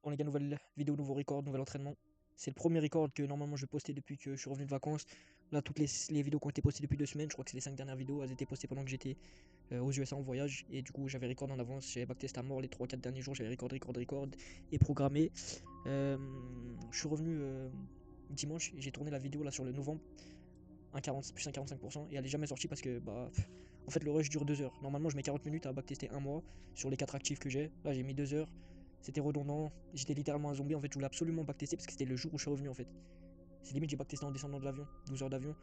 On est gars, nouvelle vidéo, nouveau record, nouvel entraînement. C'est le premier record que normalement je vais poster depuis que je suis revenu de vacances. Là, toutes les vidéos qui ont été postées depuis 2 semaines, je crois que c'est les 5 dernières vidéos, elles étaient postées pendant que j'étais aux USA en voyage. Et du coup, j'avais record en avance, j'avais backtest à mort les 3-4 derniers jours, j'avais record et programmé. Je suis revenu dimanche et j'ai tourné la vidéo là sur le novembre, 1,40 plus 1,45%, et elle est jamais sortie parce que en fait le rush dure 2 heures. Normalement je mets 40 minutes à backtester un mois sur les 4 actifs que j'ai. Là j'ai mis 2 heures, c'était redondant, j'étais littéralement un zombie en fait, je voulais absolument backtester parce que c'était le jour où je suis revenu en fait. C'est limite j'ai backtesté en descendant de l'avion, 12 heures d'avion,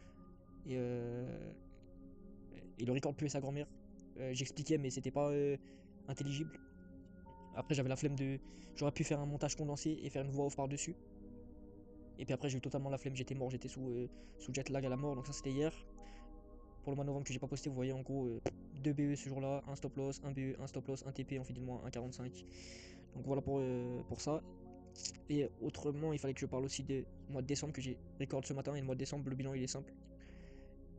et, et le record puait sa grand-mère. J'expliquais mais c'était pas intelligible. Après j'avais la flemme de... J'aurais pu faire un montage condensé et faire une voix off par-dessus. Et puis après j'ai eu totalement la flemme, j'étais mort, j'étais sous jet lag à la mort, donc ça c'était hier. Pour le mois de novembre que j'ai pas posté, vous voyez en gros 2 BE ce jour-là, un stop loss, un BE, un stop loss, un TP, on fait du moins 1,45. Donc voilà pour ça. Et autrement, il fallait que je parle aussi des mois de décembre que j'ai record ce matin. Et le mois de décembre, le bilan il est simple.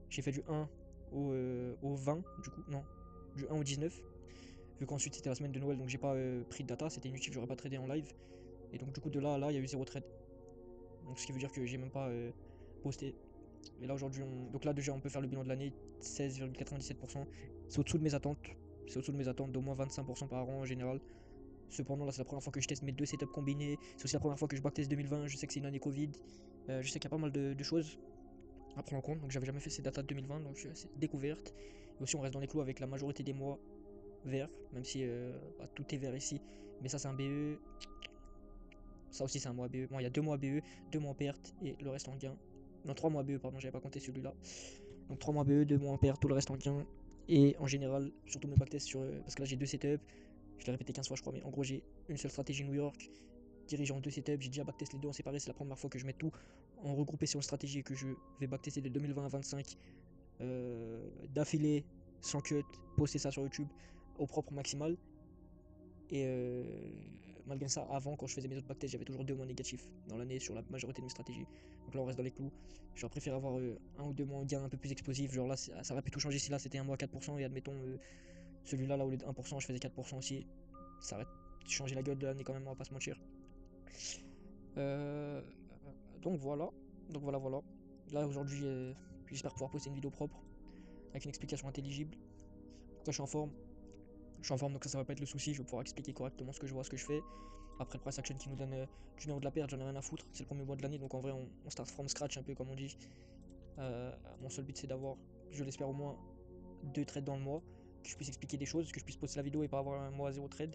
J'ai fait du 1 au 20, du coup, non, du 1 au 19. Vu qu'ensuite c'était la semaine de Noël, donc j'ai pas pris de data, c'était inutile, j'aurais pas tradé en live. Et donc du coup de là à là, il y a eu 0 trade. Donc ce qui veut dire que j'ai même pas posté. Mais là aujourd'hui, donc là déjà on peut faire le bilan de l'année, 16,97%. C'est au-dessous de mes attentes. C'est au-dessous de mes attentes d'au moins 25% par an en général. Cependant là c'est la première fois que je teste mes deux setups combinés. C'est aussi la première fois que je backtest 2020. Je sais que c'est une année Covid. Je sais qu'il y a pas mal de choses à prendre en compte. Donc j'avais jamais fait ces datas de 2020, donc c'est découverte. Et aussi on reste dans les clous avec la majorité des mois verts, même si tout est vert ici. Mais ça c'est un BE. Ça aussi c'est un mois BE. Bon, il y a 2 mois BE, 2 mois en perte et le reste en gain. Non, 3 mois BE, pardon, j'avais pas compté celui-là. Donc 3 mois BE, 2 mois en perte, tout le reste en gain. Et en général, surtout mes backtests sur. Parce que là j'ai deux setups, je l'ai répété 15 fois je crois, mais en gros j'ai une seule stratégie New York, dirigée en deux setups, j'ai déjà backtest les deux en séparé, c'est la première fois que je mets tout en regroupé sur une stratégie et que je vais backtester de 2020 à 25 d'affilée, sans cut, poster ça sur YouTube au propre maximal. Et malgré ça, avant, quand je faisais mes autres backtests, j'avais toujours 2 mois négatifs dans l'année sur la majorité de mes stratégies. Donc là, on reste dans les clous. J'aurais préféré avoir 1 ou 2 mois en gain un peu plus explosif. Genre là, ça aurait pu tout changer si là c'était un mois à 4%. Et admettons, celui-là, là, au lieu de 1%, je faisais 4% aussi. Ça aurait changé la gueule de l'année quand même, on va pas se mentir. Euh, donc voilà. Donc voilà. Là, aujourd'hui, j'espère pouvoir poster une vidéo propre avec une explication intelligible. Pourquoi je suis en forme. Je suis en forme, donc ça va pas être le souci. Je vais pouvoir expliquer correctement ce que je vois, ce que je fais. Après le price action qui nous donne du numéro de la perte, j'en ai rien à foutre. C'est le premier mois de l'année, donc en vrai, on start from scratch un peu comme on dit. Mon seul but, c'est d'avoir, je l'espère, au moins 2 trades dans le mois, que je puisse expliquer des choses, que je puisse poster la vidéo et pas avoir un mois à 0 trade.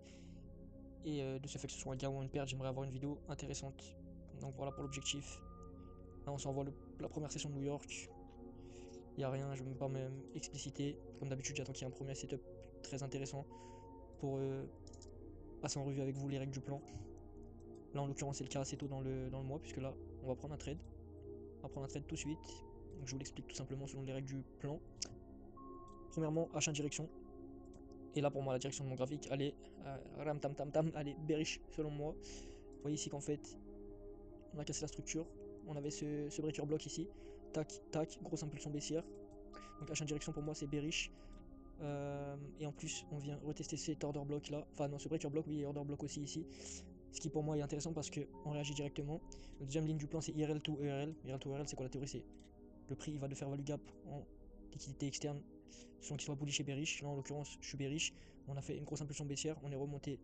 Et de ce fait que ce soit un gain ou une perte, j'aimerais avoir une vidéo intéressante. Donc voilà pour l'objectif. Là, on s'envoie la première session de New York. Il n'y a rien, je ne vais même pas expliciter. Comme d'habitude, j'attends qu'il y ait un premier setup très intéressant pour passer en revue avec vous les règles du plan. Là, en l'occurrence, c'est le cas assez tôt dans le mois, puisque là, on va prendre un trade. On va prendre un trade tout de suite. Donc, je vous l'explique tout simplement selon les règles du plan. Premièrement, H1 direction. Et là, pour moi, la direction de mon graphique, elle est ram tam tam tam, elle est bearish selon moi. Vous voyez ici qu'en fait, on a cassé la structure. On avait ce breaker block ici. Tac, tac, grosse impulsion baissière. Donc, H1 direction pour moi, c'est bearish. Et en plus, on vient retester cet order block là. Enfin, non, ce breaker block, oui, et order block aussi ici. Ce qui pour moi est intéressant parce qu'on réagit directement. La deuxième ligne du plan c'est IRL to ERL. IRL to ERL c'est quoi la théorie? C'est le prix il va de fair value gap en liquidité externe selon qu'il soit bullish et bearish. Là en l'occurrence je suis bearish. On a fait une grosse impulsion baissière. On est remonté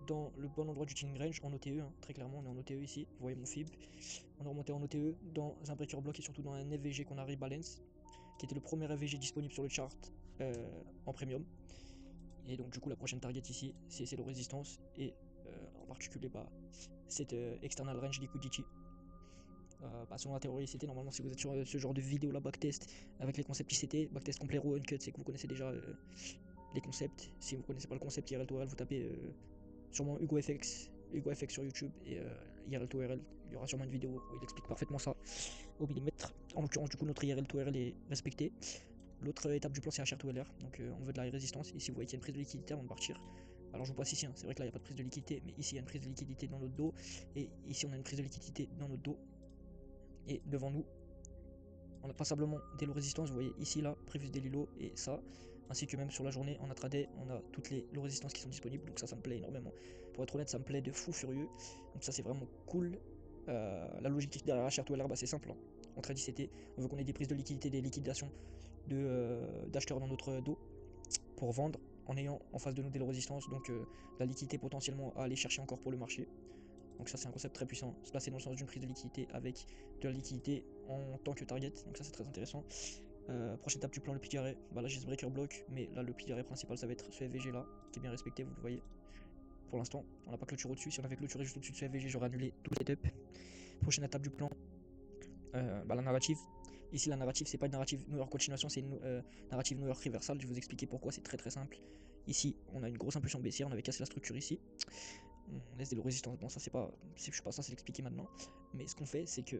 dans le bon endroit du tuning range en OTE, hein, très clairement on est en OTE ici. Vous voyez mon FIB. On est remonté en OTE dans un breaker block et surtout dans un FVG qu'on a rebalance qui était le premier FVG disponible sur le chart en premium. Et donc du coup la prochaine target ici c'est le résistance et en particulier cette external range liquidity. Selon la théorie ICT, normalement si vous êtes sur ce genre de vidéo là backtest avec les concepts ICT, backtest complet ou uncut, c'est que vous connaissez déjà les concepts. Si vous connaissez pas le concept IRL to RL, vous tapez sûrement HugoFX sur YouTube et IRL to RL, il y aura sûrement une vidéo où il explique parfaitement ça au millimètre. En l'occurrence du coup notre IRL to RL est respecté. L'autre étape du plan c'est HR to LR, donc on veut de la résistance. Ici vous voyez qu'il y a une prise de liquidité avant de partir. Alors je vous passe ici, hein. C'est vrai que là il n'y a pas de prise de liquidité, mais ici il y a une prise de liquidité dans notre dos, et ici on a une prise de liquidité dans notre dos, et devant nous on a passablement des lots résistance, vous voyez ici là, prévus des lilos, et ça, ainsi que même sur la journée en intraday, on a toutes les low résistances qui sont disponibles, donc ça me plaît énormément. Pour être honnête, ça me plaît de fou furieux, donc ça c'est vraiment cool. La logique derrière la charte OLR, c'est simple, hein. En trade ICT, on veut qu'on ait des prises de liquidité, des liquidations d'acheteurs dans notre dos pour vendre en ayant en face de nous des low résistances, donc la liquidité potentiellement à aller chercher encore pour le marché. Donc ça c'est un concept très puissant, se placer dans le sens d'une prise de liquidité avec de la liquidité en tant que target, donc ça c'est très intéressant. Prochaine étape du plan, le pilier arrêt. Bah là j'ai ce breaker block, mais là le pilier arrêt principal ça va être ce FVG là, qui est bien respecté, vous le voyez. Pour l'instant, on n'a pas clôturé au-dessus, si on avait clôturé juste au-dessus de ce FVG, j'aurais annulé tout le setup. Prochaine étape du plan, la narrative. Ici la narrative c'est pas une narrative New York continuation, c'est une narrative New York reversal, je vais vous expliquer pourquoi, c'est très simple. Ici on a une grosse impulsion baissière, on avait cassé la structure ici. On laisse des low résistances, bon ça c'est pas, je suis pas censé l'expliquer maintenant, mais ce qu'on fait c'est que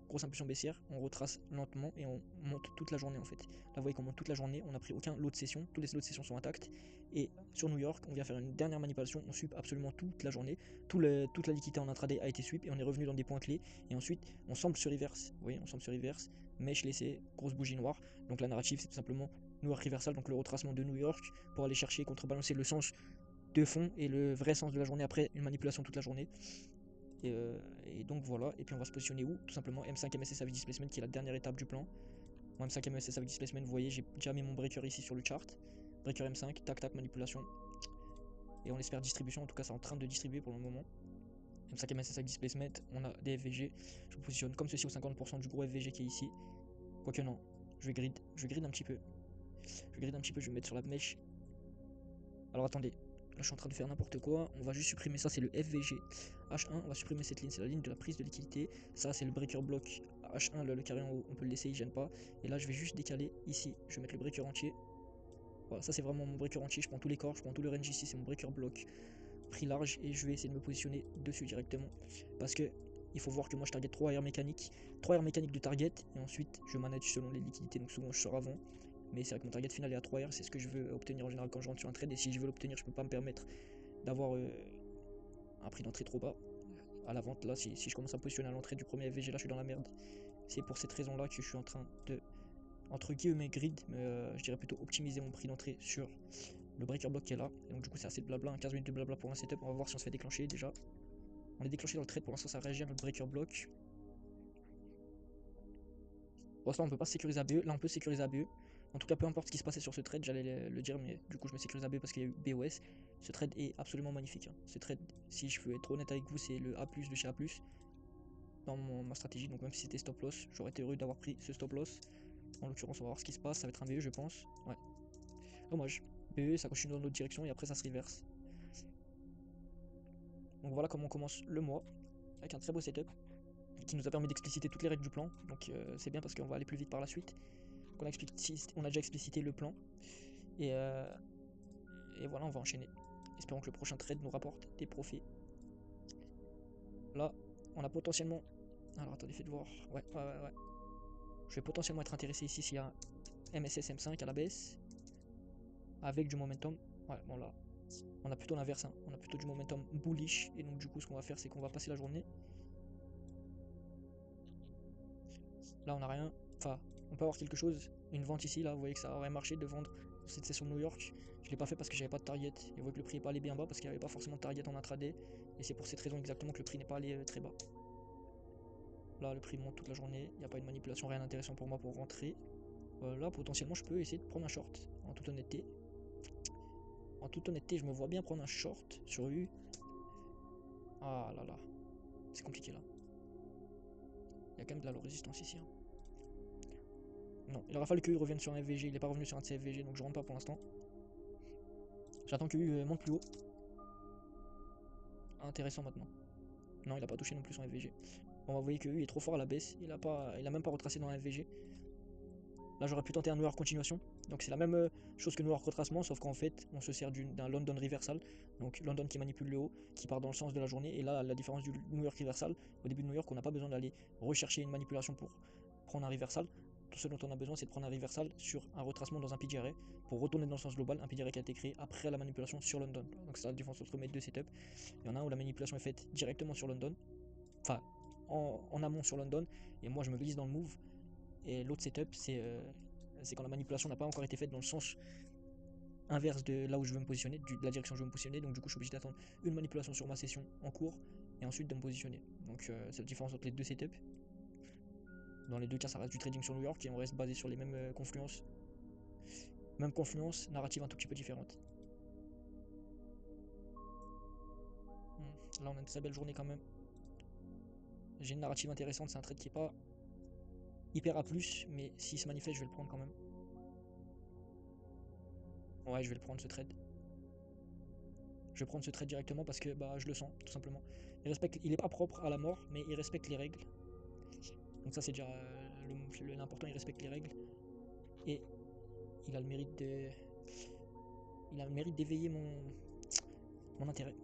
grosse impulsion baissière, on retrace lentement et on monte toute la journée en fait. Là vous voyez qu'on monte toute la journée, on n'a pris aucun lot de session, tous les lots de session sont intacts, et sur New York on vient faire une dernière manipulation, on sweep absolument toute la journée, toute la liquidité en intraday a été sweep et on est revenu dans des points clés, et ensuite on semble se reverse, vous voyez on semble se reverse, mèche laissée, grosse bougie noire, donc la narrative c'est tout simplement New York reversal, donc le retracement de New York pour aller chercher, contrebalancer le sens de fond et le vrai sens de la journée après une manipulation toute la journée. Et donc voilà, et puis on va se positionner où? Tout simplement M5 MSS avec displacement qui est la dernière étape du plan. Bon, M5 MSS avec displacement, vous voyez, j'ai déjà mis mon breaker ici sur le chart. Breaker M5, tac tac, manipulation. Et on espère distribution, en tout cas c'est en train de distribuer pour le moment. M5 MSS avec displacement, on a des FVG. Je me positionne comme ceci au 50% du gros FVG qui est ici. Quoique non, je vais grid un petit peu. Je vais me mettre sur la mèche. Alors attendez, là je suis en train de faire n'importe quoi, on va juste supprimer ça, c'est le FVG H1, on va supprimer cette ligne, c'est la ligne de la prise de liquidité, ça c'est le breaker block H1, le carré en haut, on peut le laisser, il gêne pas, et là je vais juste décaler ici, je vais mettre le breaker entier, voilà, ça c'est vraiment mon breaker entier, je prends tous les corps, je prends tout le range ici, c'est mon breaker block, pris large, et je vais essayer de me positionner dessus directement, parce que il faut voir que moi je target 3 air mécaniques de target, et ensuite je manage selon les liquidités, donc souvent je sors avant, mais c'est vrai que mon target final est à 3 R, c'est ce que je veux obtenir en général quand je rentre sur un trade, et si je veux l'obtenir, je peux pas me permettre d'avoir un prix d'entrée trop bas à la vente. Là, si je commence à me positionner à l'entrée du premier FVG, là je suis dans la merde. C'est pour cette raison là que je suis en train de, entre guillemets, grid, mais je dirais plutôt optimiser mon prix d'entrée sur le breaker block qui est là. Et donc du coup c'est assez de blabla, 15 minutes de blabla pour un setup, on va voir si on se fait déclencher déjà. On est déclenché dans le trade, pour l'instant ça réagit à notre breaker block. Pour l'instant on peut pas sécuriser ABE, là on peut sécuriser ABE. En tout cas peu importe ce qui se passait sur ce trade, j'allais le dire, mais du coup je me sécurise ABE parce qu'il y a eu BOS. Ce trade est absolument magnifique, hein. Ce trade, si je veux être honnête avec vous, c'est le A+, de chez A+, dans ma stratégie, donc même si c'était stop loss, j'aurais été heureux d'avoir pris ce stop loss. En l'occurrence on va voir ce qui se passe, ça va être un BE je pense, ouais. Dommage, BE ça continue dans l'autre direction et après ça se reverse. Donc voilà comment on commence le mois, avec un très beau setup, qui nous a permis d'expliciter toutes les règles du plan, donc c'est bien parce qu'on va aller plus vite par la suite. Donc on a déjà explicité le plan, et, voilà on va enchaîner. Espérons que le prochain trade nous rapporte des profits. Là, on a potentiellement... Alors attendez, faites voir. Ouais. Je vais potentiellement être intéressé ici s'il y a un MSS M5 à la baisse. Avec du momentum. Ouais, bon là, on a plutôt l'inverse, hein. On a plutôt du momentum bullish. Et donc du coup, ce qu'on va faire, c'est qu'on va passer la journée. Là, on n'a rien. Enfin, on peut avoir quelque chose. Une vente ici, là, vous voyez que ça aurait marché de vendre cette session de New York. Je l'ai pas fait parce que j'avais pas de target. Et vous voyez que le prix n'est pas allé bien bas parce qu'il n'y avait pas forcément de target en intraday. Et c'est pour cette raison exactement que le prix n'est pas allé très bas. Là, le prix monte toute la journée. Il n'y a pas une manipulation, rien d'intéressant pour moi pour rentrer. Là, potentiellement, je peux essayer de prendre un short. En toute honnêteté. En toute honnêteté, je me vois bien prendre un short sur U. Ah là là. C'est compliqué là. Il y a quand même de la résistance ici, hein. Non, il aura fallu que U revienne sur un FVG. Il n'est pas revenu sur un de ces FVG, donc je rentre pas pour l'instant. J'attends que U monte plus haut. Intéressant maintenant. Non, il a pas touché non plus son FVG. Bon, on va voir que U est trop fort à la baisse. Il a même pas retracé dans un FVG. Là, j'aurais pu tenter un New York continuation. Donc, c'est la même chose que New York retracement, sauf qu'en fait, on se sert d'un London reversal. Donc, London qui manipule le haut, qui part dans le sens de la journée. Et là, la différence du New York reversal, au début de New York, on n'a pas besoin d'aller rechercher une manipulation pour prendre un reversal. Tout ce dont on a besoin, c'est de prendre un reversal sur un retracement dans un PDRA pour retourner dans le sens global, un PDRA qui a été créé après la manipulation sur London. Donc, c'est la différence entre mes deux setups. Il y en a un où la manipulation est faite directement sur London, enfin en amont sur London, et moi je me glisse dans le move. Et l'autre setup, c'est quand la manipulation n'a pas encore été faite dans le sens inverse de là où je veux me positionner, de la direction où je veux me positionner. Donc du coup je suis obligé d'attendre une manipulation sur ma session en cours et ensuite de me positionner. Donc c'est la différence entre les deux setups. Dans les deux cas ça reste du trading sur New York et on reste basé sur les mêmes confluences. Même confluence, narrative un tout petit peu différente. Là on a une très belle journée quand même. J'ai une narrative intéressante, c'est un trade qui est pas hyper A+, mais s'il se manifeste je vais le prendre quand même. Ouais, je vais le prendre ce trade. Je vais prendre ce trade directement parce que bah, je le sens, tout simplement. Il est pas propre à la mort, mais il respecte les règles. Donc ça c'est déjà l'important, il respecte les règles. Et il a le mérite de... Il a le mérite d'éveiller mon intérêt.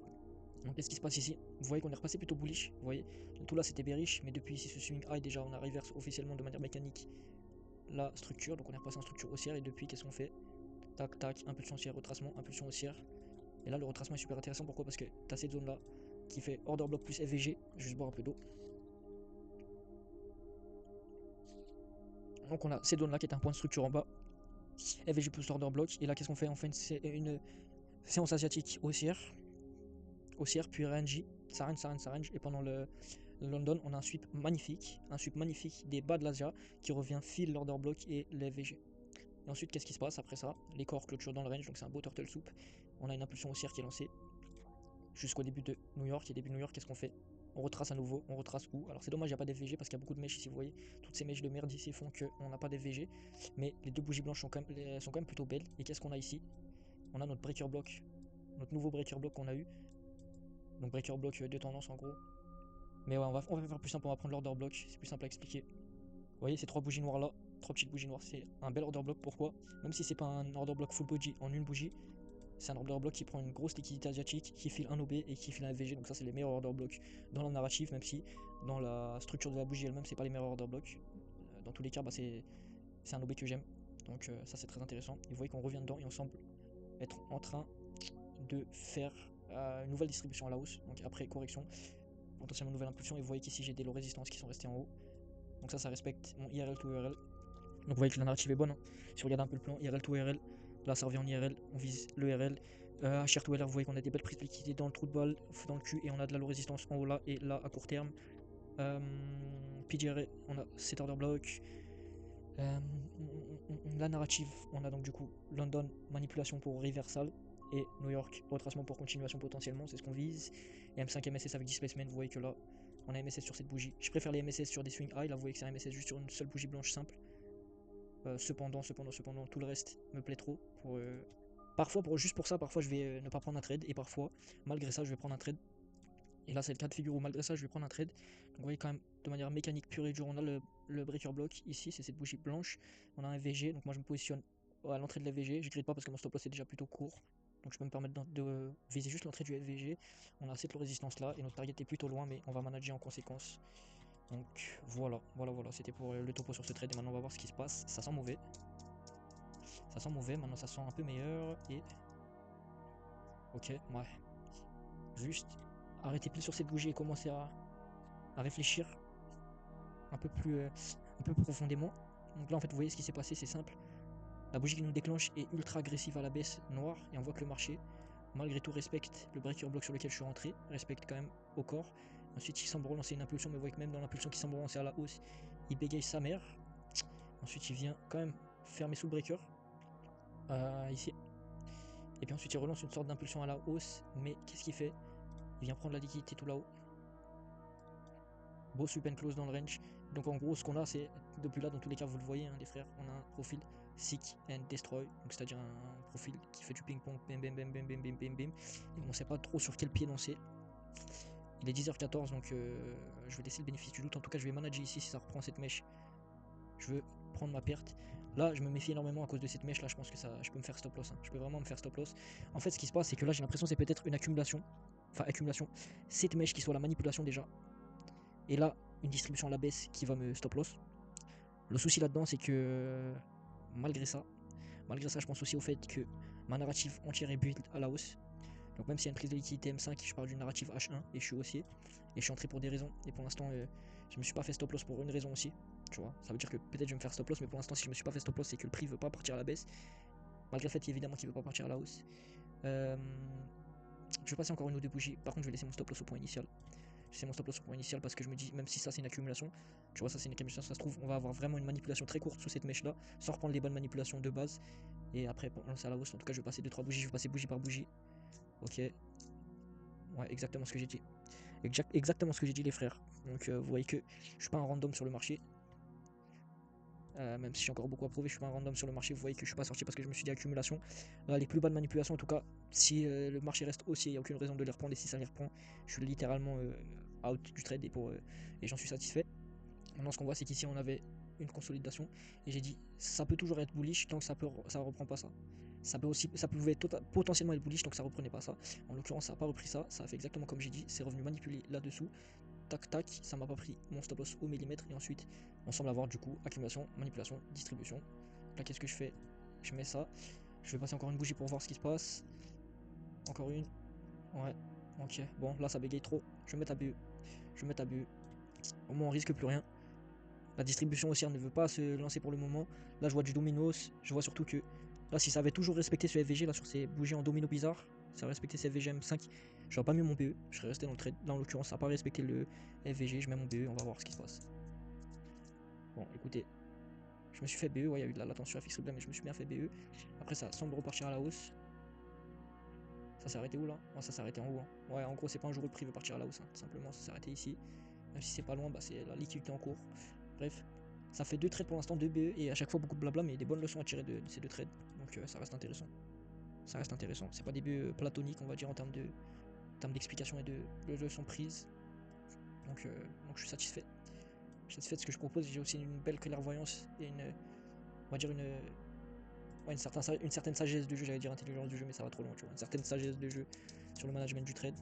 Donc qu'est-ce qui se passe ici? Vous voyez qu'on est repassé plutôt bullish, vous voyez. Tout là c'était bearish, mais depuis ici ce swing high déjà on a reverse officiellement de manière mécanique la structure. Donc on est repassé en structure haussière et depuis qu'est-ce qu'on fait? Tac tac, impulsion haussière, retracement, impulsion haussière. Et là le retracement est super intéressant, pourquoi? Parce que tu as cette zone là qui fait order block plus FVG. Je vais juste boire un peu d'eau. Donc on a cette zone là qui est un point de structure en bas. FVG plus order block. Et là qu'est-ce qu'on fait? On fait une séance asiatique haussière. Haussière puis RNJ. Ça range. Et pendant le London, on a un sweep magnifique des bas de l'Asia qui revient fil l'order block et le FVG. Et ensuite, qu'est-ce qui se passe après ça? Les corps clôture dans le range, donc c'est un beau turtle soup. On a une impulsion haussière qui est lancée jusqu'au début de New York. Et début de New York, qu'est-ce qu'on fait? On retrace à nouveau, on retrace où? Alors c'est dommage, il n'y a pas d'FVG parce qu'il y a beaucoup de mèches ici, vous voyez. Toutes ces mèches de merde ici font qu'on n'a pas d'FVG. Mais les deux bougies blanches sont quand même plutôt belles. Et qu'est-ce qu'on a ici? On a notre breaker block, notre nouveau breaker block qu'on a eu. Donc breaker block de tendance en gros. Mais ouais, on va faire plus simple, on va prendre l'order block, c'est plus simple à expliquer. Vous voyez ces trois bougies noires là, trois petites bougies noires, c'est un bel order block. Pourquoi? Même si c'est pas un order block full body en une bougie, c'est un order block qui prend une grosse liquidité asiatique, qui file un OB et qui file un FVG. Donc ça c'est les meilleurs order blocks dans la narrative, même si dans la structure de la bougie elle-même c'est pas les meilleurs order blocks. Dans tous les cas, bah, c'est un OB que j'aime. Donc ça c'est très intéressant. Et vous voyez qu'on revient dedans et on semble être en train de faire une nouvelle distribution à la hausse. Donc après correction, potentiellement nouvelle impulsion. Et vous voyez qu'ici j'ai des low résistances qui sont restés en haut. Donc ça respecte mon IRL to IRL. Donc vous voyez que la narrative est bonne. Hein. Si on regarde un peu le plan IRL to IRL, là ça revient en IRL, on vise le IRL. HR to LR, vous voyez qu'on a des belles prises de liquidité dans le trou de balle, dans le cul, et on a de la low résistance en haut là et là à court terme. PGR, on a cet order block. La narrative, on a donc du coup London, manipulation pour reversal, et New York, retracement pour continuation potentiellement, c'est ce qu'on vise. Et M5 MSS avec displacement, vous voyez que là, on a MSS sur cette bougie. Je préfère les MSS sur des swing high, là vous voyez que c'est un MSS juste sur une seule bougie blanche simple. Cependant, tout le reste me plaît trop. Parfois, juste pour ça, parfois je vais ne pas prendre un trade, et parfois, malgré ça, je vais prendre un trade. Et là, c'est le cas de figure où malgré ça, je vais prendre un trade. Donc vous voyez quand même de manière mécanique pure et dure, on a le breaker block ici, c'est cette bougie blanche. On a un VG, donc moi je me positionne à l'entrée de la VG. Je grille pas parce que mon stop loss est déjà plutôt court. Donc je peux me permettre de viser juste l'entrée du FVG. On a cette résistance là et notre target est plutôt loin, mais on va manager en conséquence. Donc voilà, c'était pour le topo sur ce trade. Et maintenant on va voir ce qui se passe. Ça sent mauvais. Maintenant ça sent un peu meilleur. Et ok, ouais. Juste arrêter pile sur cette bougie et commencer à réfléchir un peu plus profondément. Donc là en fait vous voyez ce qui s'est passé, c'est simple. La bougie qui nous déclenche est ultra agressive à la baisse noire et on voit que le marché malgré tout respecte le breaker block sur lequel je suis rentré, respecte quand même au corps. Ensuite il semble relancer une impulsion, mais vous voyez que même dans l'impulsion qui semble relancer à la hausse, il bégaye sa mère. Ensuite il vient quand même fermer sous le breaker ici. Et puis ensuite il relance une sorte d'impulsion à la hausse, mais qu'est-ce qu'il fait? Il vient prendre la liquidité tout là-haut. Beau sweep and close dans le range. Donc en gros ce qu'on a c'est, depuis là dans tous les cas vous le voyez hein, les frères, on a un profil seek and destroy, donc c'est-à-dire un profil qui fait du ping pong, bim bim bim bim bim bim bim bim, et on sait pas trop sur quel pied danser. Il est 10h14 donc je vais laisser le bénéfice du doute, en tout cas je vais manager ici si ça reprend cette mèche. Je veux prendre ma perte. Là je me méfie énormément à cause de cette mèche là, je pense que je peux me faire stop loss, hein. Je peux vraiment me faire stop loss. En fait ce qui se passe c'est que là j'ai l'impression c'est peut-être une accumulation, cette mèche qui soit la manipulation déjà. Et là, une distribution à la baisse qui va me stop loss. Le souci là-dedans, c'est que malgré ça, je pense aussi au fait que ma narrative entière est build à la hausse. Donc même s'il y a une prise de liquidité M5, je parle d'une narrative H1 et je suis haussier. Et je suis entré pour des raisons. Et pour l'instant, je me suis pas fait stop loss pour une raison aussi. Tu vois, ça veut dire que peut-être je vais me faire stop loss, mais pour l'instant, si je me suis pas fait stop loss, c'est que le prix veut pas partir à la baisse. malgré le fait évidemment qu'il ne veut pas partir à la hausse. Je vais passer encore une ou deux bougies. Par contre, je vais laisser mon stop loss au point initial. C'est mon stop loss au point initial parce que je me dis, même si ça c'est une accumulation, tu vois, ça c'est une accumulation, ça se trouve, on va avoir vraiment une manipulation très courte sous cette mèche là, sans reprendre les bonnes manipulations de base. Et après, bon, lancer à la hausse. En tout cas, je vais passer 2-3 bougies, je vais passer bougie par bougie. Ok. Ouais, exactement ce que j'ai dit. Exactement ce que j'ai dit, les frères. Donc, vous voyez que je suis pas un random sur le marché. Même si j'ai encore beaucoup à prouver, je suis pas un random sur le marché. Vous voyez que je suis pas sorti parce que je me suis dit accumulation. Là, les plus bonnes manipulations, en tout cas, si le marché reste haussier, il n'y a aucune raison de les reprendre. Et si ça les reprend, je suis littéralement out du trade et j'en suis satisfait. Maintenant, ce qu'on voit, c'est qu'ici, on avait une consolidation. Et j'ai dit, ça peut toujours être bullish tant que ça reprend pas ça. Ça pouvait potentiellement être bullish tant que ça reprenait pas ça. En l'occurrence, ça n'a pas repris ça. Ça a fait exactement comme j'ai dit. C'est revenu manipuler là-dessous. Tac tac, ça m'a pas pris mon stop loss au millimètre. Et ensuite, on semble avoir du coup accumulation, manipulation, distribution. Là, qu'est-ce que je fais? Je mets ça. Je vais passer encore une bougie pour voir ce qui se passe. Encore une. Ouais. Ok. Bon, là, ça bégaye trop. Je vais mettre à BE. Je vais mettre à BE. Au moins, on risque plus rien. La distribution haussière ne veut pas se lancer pour le moment. Là, je vois du dominos. Je vois surtout que là, si ça avait toujours respecté ce FVG là sur ces bougies en domino bizarre, ça aurait respecté ce FVG M5, j'aurais pas mis mon BE. Je serais resté dans le trade. Là, en l'occurrence, ça n'a pas respecté le FVG. Je mets mon BE. On va voir ce qui se passe. Bon, écoutez, je me suis fait BE. Ouais, il y a eu de la latence sur FX mais je me suis bien fait BE. Après, ça semble repartir à la hausse. Ça s'est arrêté où là? Non, ça s'est arrêté en haut. Hein. Ouais, en gros, c'est pas un jour où le prix veut partir à la hausse. Hein. Tout simplement, ça s'est arrêté ici. Même si c'est pas loin, bah, c'est la liquidité en cours. Bref, ça fait 2 trades pour l'instant, 2 BE, et à chaque fois beaucoup de blabla, mais des bonnes leçons à tirer de ces 2 trades. Donc ça reste intéressant. Ça reste intéressant. C'est pas des BE platoniques, on va dire, en termes d'explication et de leçons prises. Donc je suis satisfait. Je suis satisfait de ce que je propose. J'ai aussi une belle clairvoyance et on va dire une certaine sagesse de jeu, j'allais dire intelligence du jeu, mais ça va trop loin, tu vois. Une certaine sagesse de jeu sur le management du trade.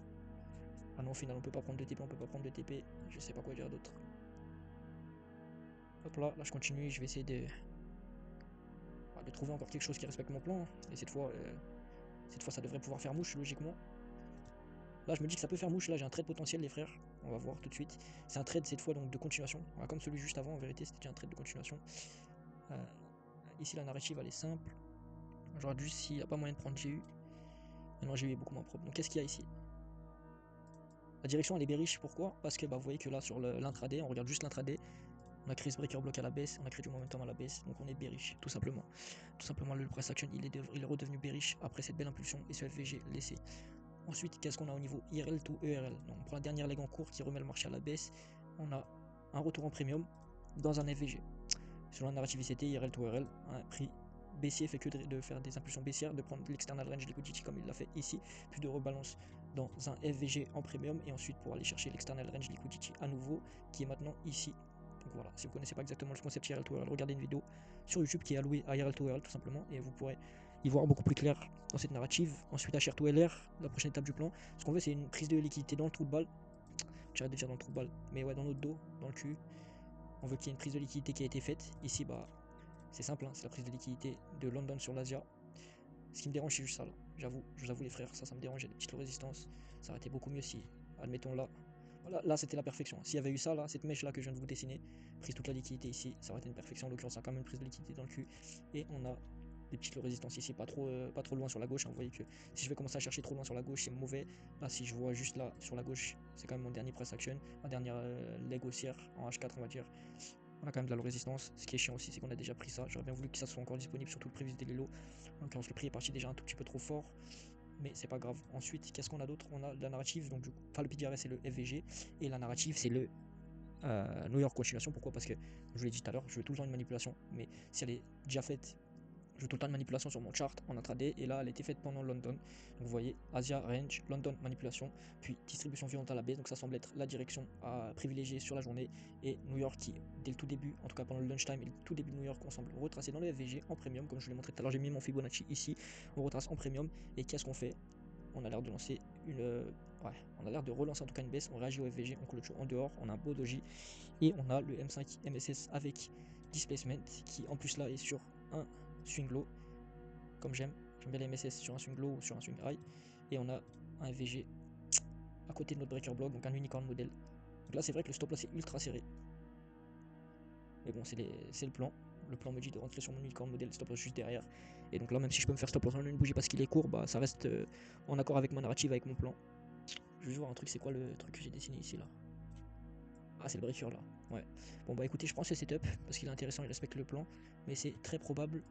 Ah non, au final, on peut pas prendre de TP, on peut pas prendre de TP. Je sais pas quoi dire d'autre. Hop là, je continue, je vais essayer de trouver encore quelque chose qui respecte mon plan. Et cette fois, ça devrait pouvoir faire mouche, logiquement. Là, je me dis que ça peut faire mouche. Là, j'ai un trade potentiel, les frères. On va voir tout de suite. C'est un trade cette fois donc de continuation. Voilà, comme celui juste avant, en vérité, c'était déjà un trade de continuation. Ici, la narrative, elle est simple. Aujourd'hui, s'il n'y a pas moyen de prendre GU. Maintenant, GU est beaucoup moins propre. Donc, qu'est-ce qu'il y a ici? La direction, elle est bearish. Pourquoi? Parce que vous voyez que là, sur l'intraday, on regarde juste l'intraday. On a créé ce breaker block à la baisse, on a créé du momentum à la baisse, donc on est bearish, tout simplement. Tout simplement, le price action, il est redevenu bearish après cette belle impulsion et ce FVG laissé. Ensuite, qu'est-ce qu'on a au niveau IRL to ERL? Donc, pour la dernière leg en cours qui remet le marché à la baisse, on a un retour en premium dans un FVG. Selon la narrative ICT, IRL to ERL, un prix baissier fait que de faire des impulsions baissières, de prendre l'external range liquidity comme il l'a fait ici, puis de rebalance dans un FVG en premium et ensuite pour aller chercher l'external range liquidity à nouveau qui est maintenant ici. Donc voilà, si vous ne connaissez pas exactement le concept IRL to ERL, regardez une vidéo sur YouTube qui est allouée à IRL to ERL tout simplement et vous pourrez y voir beaucoup plus clair dans cette narrative. Ensuite, HR to LR, la prochaine étape du plan. Ce qu'on veut, c'est une prise de liquidité dans le trou de balle. J'arrête de dire dans le trou de balle, mais ouais, dans notre dos, dans le cul. On veut qu'il y ait une prise de liquidité qui a été faite. Ici, bah, c'est simple, hein, c'est la prise de liquidité de London sur l'Asia. Ce qui me dérange, c'est juste ça là. J'avoue, je vous avoue, les frères, ça me dérange. Il y a des petites résistances. Ça aurait été beaucoup mieux si, admettons là, là c'était la perfection. S'il y avait eu ça là, cette mèche là que je viens de vous dessiner, prise toute la liquidité ici, ça aurait été une perfection. En l'occurrence, ça a quand même une prise de liquidité dans le cul. Et on a des petites résistances ici, pas trop loin sur la gauche. Hein. Vous voyez que si je vais commencer à chercher trop loin sur la gauche, c'est mauvais. Là, si je vois juste là sur la gauche, c'est quand même mon dernier press action, ma dernière leg haussière en H4, on va dire. On a quand même de la résistance. Ce qui est chiant aussi, c'est qu'on a déjà pris ça. J'aurais bien voulu que ça soit encore disponible, surtout le prévis des Lilo. En l'occurrence, le prix est parti déjà un tout petit peu trop fort. Mais c'est pas grave. Ensuite, qu'est-ce qu'on a d'autre? On a la narrative, donc du coup, enfin le PDRS c'est le FVG. Et la narrative c'est le New York continuation. Pourquoi? Parce que, je vous l'ai dit tout à l'heure, je veux tout le temps une manipulation. Mais si elle est déjà faite, je veux tout le temps une manipulation sur mon chart en intraday. Et là, elle a été faite pendant London. Donc vous voyez, Asia, range, London, manipulation. Puis distribution violente à la baisse. Donc ça semble être la direction à privilégier sur la journée. Et New York qui, dès le tout début, en tout cas pendant le lunchtime et le tout début de New York, on semble retracer dans le FVG en premium. Comme je vous l'ai montré tout à l'heure, j'ai mis mon Fibonacci ici. On retrace en premium. Et qu'est-ce qu'on fait? On a l'air de lancer une. Ouais, on a l'air de relancer en tout cas une baisse. On réagit au FVG, on clôture en dehors. On a un beau doji. Et on a le M5 MSS avec displacement qui en plus là est sur un swing low. Comme j'aime bien les MSS sur un swing low ou sur un swing high. Et on a un FVG à côté de notre breaker block, donc un unicorn modèle. Donc là c'est vrai que le stop loss est ultra serré. Mais bon, c'est le plan. le plan me dit de rentrer sur mon unicorn modèle stop loss juste derrière. Et donc là, même si je peux me faire stop loss en une bougie parce qu'il est court, bah ça reste en accord avec ma narrative, avec mon plan. Je vais juste voir un truc, c'est quoi le truc que j'ai dessiné ici là? Ah, c'est le breaker là. Ouais. Bon bah écoutez, je prends ce setup parce qu'il est intéressant, il respecte le plan. Mais c'est très probable,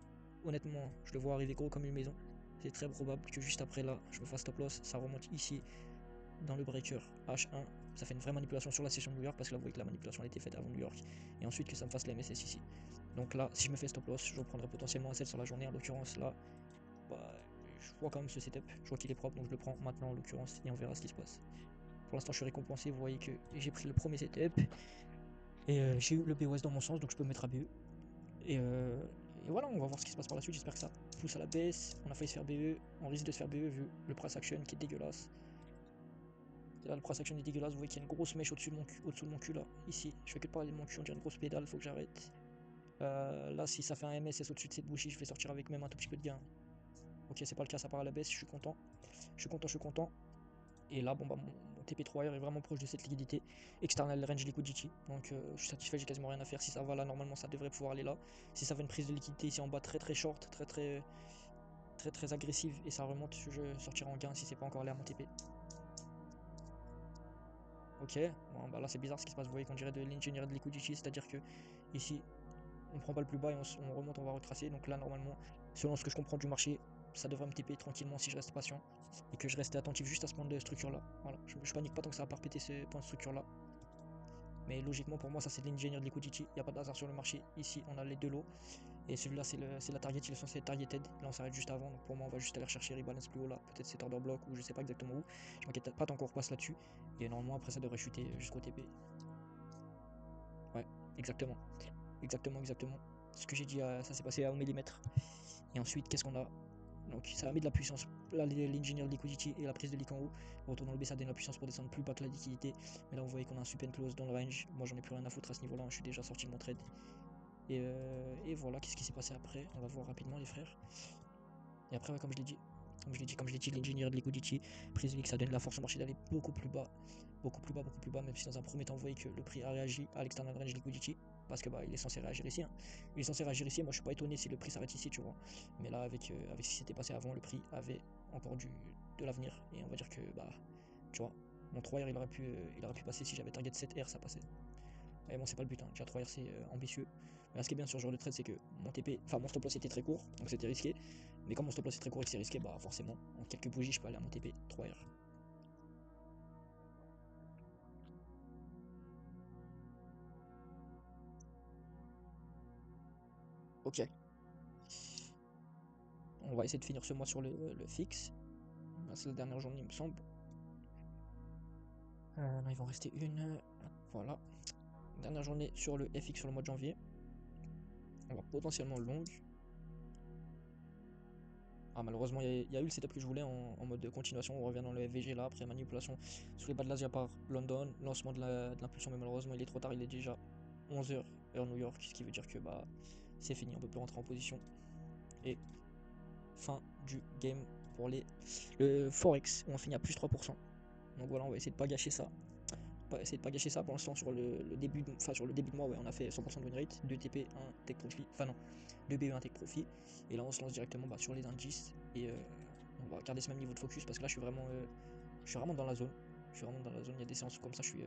honnêtement, je le vois arriver gros comme une maison. C'est très probable que juste après là, je me fasse stop loss, ça remonte ici dans le breaker H1. Ça fait une vraie manipulation sur la session de New York parce que là vous voyez que la manipulation a été faite avant New York. Et ensuite que ça me fasse la MSS ici. Donc là, si je me fais stop loss, je reprendrai potentiellement un sell sur la journée. En l'occurrence là, bah, je vois quand même ce setup, je vois qu'il est propre donc je le prends maintenant en l'occurrence et on verra ce qui se passe. Pour l'instant, je suis récompensé. Vous voyez que j'ai pris le premier setup et j'ai eu le BOS dans mon sens, donc je peux me mettre à BE. Et voilà, on va voir ce qui se passe par la suite. J'espère que ça pousse à la baisse. On a failli se faire BE, on risque de se faire BE vu le price action qui est dégueulasse. Et là, le price action est dégueulasse. Vous voyez qu'il y a une grosse mèche au-dessus de mon cul, au-dessous de mon cul là. Ici, je fais que de parler de mon cul, on dirait une grosse pédale, faut que j'arrête. Là, si ça fait un MSS au-dessus de cette bougie, je vais sortir avec même un tout petit peu de gain. Ok, c'est pas le cas, ça part à la baisse, je suis content. Je suis content, je suis content. Et là, bon bah mon TP3R est vraiment proche de cette liquidité. External range liquidity. Donc je suis satisfait, j'ai quasiment rien à faire. Si ça va là, normalement ça devrait pouvoir aller là. Si ça fait une prise de liquidité ici en bas très short, très agressive et ça remonte, je sortirai en gain si c'est pas encore allé à mon TP. Ok, bon bah là c'est bizarre ce qui se passe, vous voyez qu'on dirait de l'ingénierie de liquidity, c'est-à-dire que ici on prend pas le plus bas et on remonte, on va retracer. Donc là normalement, selon ce que je comprends du marché, ça devrait me TP tranquillement si je reste patient et que je reste attentif juste à ce point de structure là. Voilà, je panique pas tant que ça va pas repéter ce point de structure là. Mais logiquement pour moi ça c'est de l'ingénierie de liquidity, il n'y a pas de hasard sur le marché. Ici on a les deux lots et celui-là c'est la target, il est censé être targeted. Là on s'arrête juste avant, donc pour moi on va juste aller rechercher rebalance plus haut là, peut-être cet order block ou je sais pas exactement où. Je m'inquiète pas tant qu'on repasse là-dessus et normalement après ça devrait chuter jusqu'au TP. Ouais, exactement. Exactement. Ce que j'ai dit, ça s'est passé à 1 millimètre. Et ensuite, qu'est-ce qu'on a? Donc ça a mis de la puissance. Là, l'ingénieur de liquidity et la prise de leak en haut. Retournant le B, ça donne la puissance pour descendre plus bas que la liquidité. Mais là, vous voyez qu'on a un super close dans le range. Moi, j'en ai plus rien à foutre à ce niveau-là. Je suis déjà sorti de mon trade. Et voilà, qu'est-ce qui s'est passé après? On va voir rapidement, les frères. Et après, ouais, comme je l'ai dit, l'ingénieur de liquidity, prise de leak, ça donne la force au marché d'aller beaucoup plus bas. Beaucoup plus bas, même si dans un premier temps, vous voyez que le prix a réagi à l'external range liquidity. Parce que bah il est censé réagir ici. Hein. Il est censé réagir ici, moi je suis pas étonné si le prix s'arrête ici, tu vois. Mais là avec ce qui s'était passé avant, le prix avait encore de l'avenir. Et on va dire que bah tu vois, mon 3R il aurait pu passer si j'avais target 7R, ça passait. Mais bon c'est pas le but, hein. Déjà 3R c'est ambitieux. Mais là, ce qui est bien sur ce genre de trade c'est que mon TP, enfin mon stop loss était très court, donc c'était risqué. Mais comme mon stop loss est très court et que c'est risqué, bah forcément, en quelques bougies je peux aller à mon TP 3R. Ok. On va essayer de finir ce mois sur le fixe. C'est la dernière journée il me semble. Non, il va en rester une. Voilà. Dernière journée sur le FX sur le mois de janvier. On va potentiellement longue. Ah, malheureusement, il y a eu le setup que je voulais en mode de continuation. On revient dans le FVG là, après manipulation sous les bas de l'Asia par London. Lancement de l'impulsion, mais malheureusement, il est trop tard. Il est déjà 11h heure New York. Ce qui veut dire que bah c'est fini. On peut plus rentrer en position. Et fin du game pour le Forex. Où on finit à plus 3%. Donc voilà, on va essayer de pas gâcher ça. Essayer de pas gâcher ça pour l'instant sur le début sur le début de mois. Ouais, on a fait 100% de win rate, 2 TP, 1 tech profit, enfin non, 2 BE, 1 tech profit, et là on se lance directement sur les indices et on va garder ce même niveau de focus parce que là je suis vraiment dans la zone. Il y a des séances comme ça, je suis